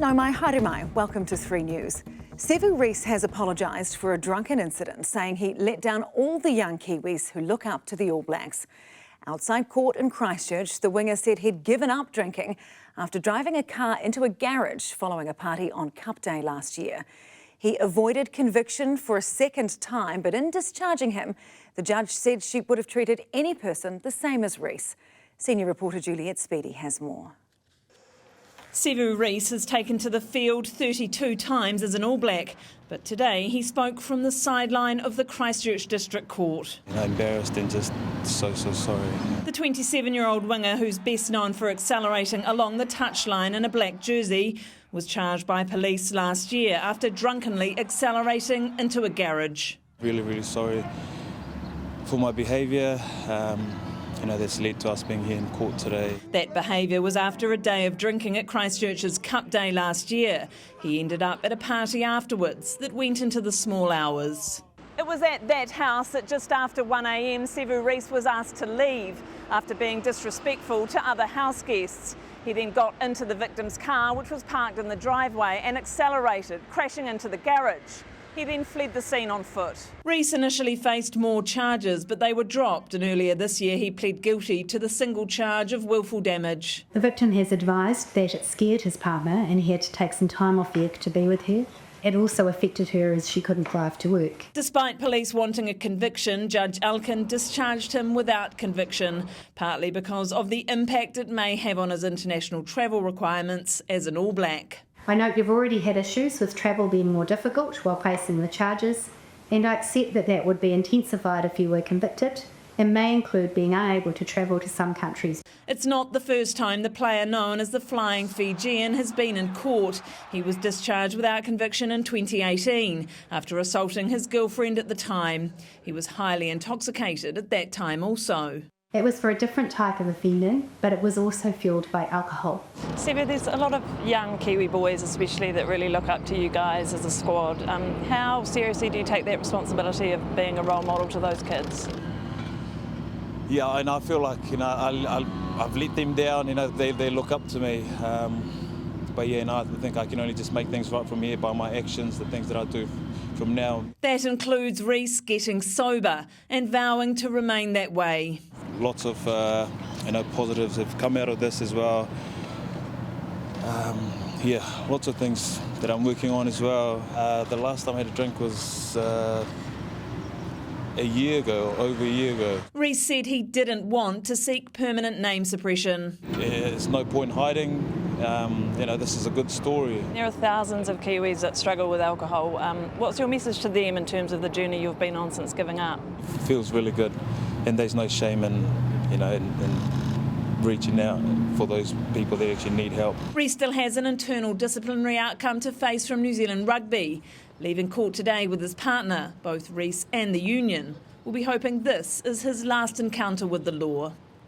No mai haere mai. Welcome to 3 News. Sevu Reece has apologised for a drunken incident, saying he let down all the young Kiwis who look up to the All Blacks. Outside court in Christchurch, the winger said he'd given up drinking after driving a car into a garage following a party on Cup Day last year. He avoided conviction for a second time, but in discharging him, the judge said she would have treated any person the same as Reece. Senior reporter Juliet Speedy has more. Sevu Reece has taken to the field 32 times as an All Black, but today he spoke from the sideline of the Christchurch District Court. Embarrassed and just so sorry. The 27-year-old winger, who's best known for accelerating along the touchline in a black jersey, was charged by police last year after drunkenly accelerating into a garage. Really sorry for my behaviour. That's led to us being here in court today. That behaviour was after a day of drinking at Christchurch's Cup Day last year. He ended up at a party afterwards that went into the small hours. It was at that house that just after 1 a.m. Sevu Reece was asked to leave after being disrespectful to other house guests. He then got into the victim's car, which was parked in the driveway, and accelerated, crashing into the garage. He then fled the scene on foot. Reece initially faced more charges, but they were dropped, and earlier this year he pled guilty to the single charge of willful damage. The victim has advised that it scared his partner and he had to take some time off work to be with her. It also affected her as she couldn't drive to work. Despite police wanting a conviction, Judge Elkin discharged him without conviction, partly because of the impact it may have on his international travel requirements as an All Black. I note you've already had issues with travel being more difficult while facing the charges, and I accept that that would be intensified if you were convicted and may include being unable to travel to some countries. It's not the first time the player known as the Flying Fijian has been in court. He was discharged without conviction in 2018 after assaulting his girlfriend at the time. He was highly intoxicated at that time also. It was for a different type of offending, but it was also fuelled by alcohol. Sevu, there's a lot of young Kiwi boys especially that really look up to you guys as a squad. How seriously do you take that responsibility of being a role model to those kids? Yeah, and I feel like I've let them down. They look up to me. But yeah, I think I can only just make things right from here by my actions, the things that I do from now. That includes Reece getting sober and vowing to remain that way. Lots of positives have come out of this as well. Lots of things that I'm working on as well. The last time I had a drink was a year ago, over a year ago. Reece said he didn't want to seek permanent name suppression. There's no point hiding. This is a good story. There are thousands of Kiwis that struggle with alcohol. What's your message to them in terms of the journey you've been on since giving up? It feels really good, and there's no shame in reaching out for those people that actually need help. Reece still has an internal disciplinary outcome to face from New Zealand Rugby. Leaving court today with his partner, both Reece and the union will be hoping this is his last encounter with the law.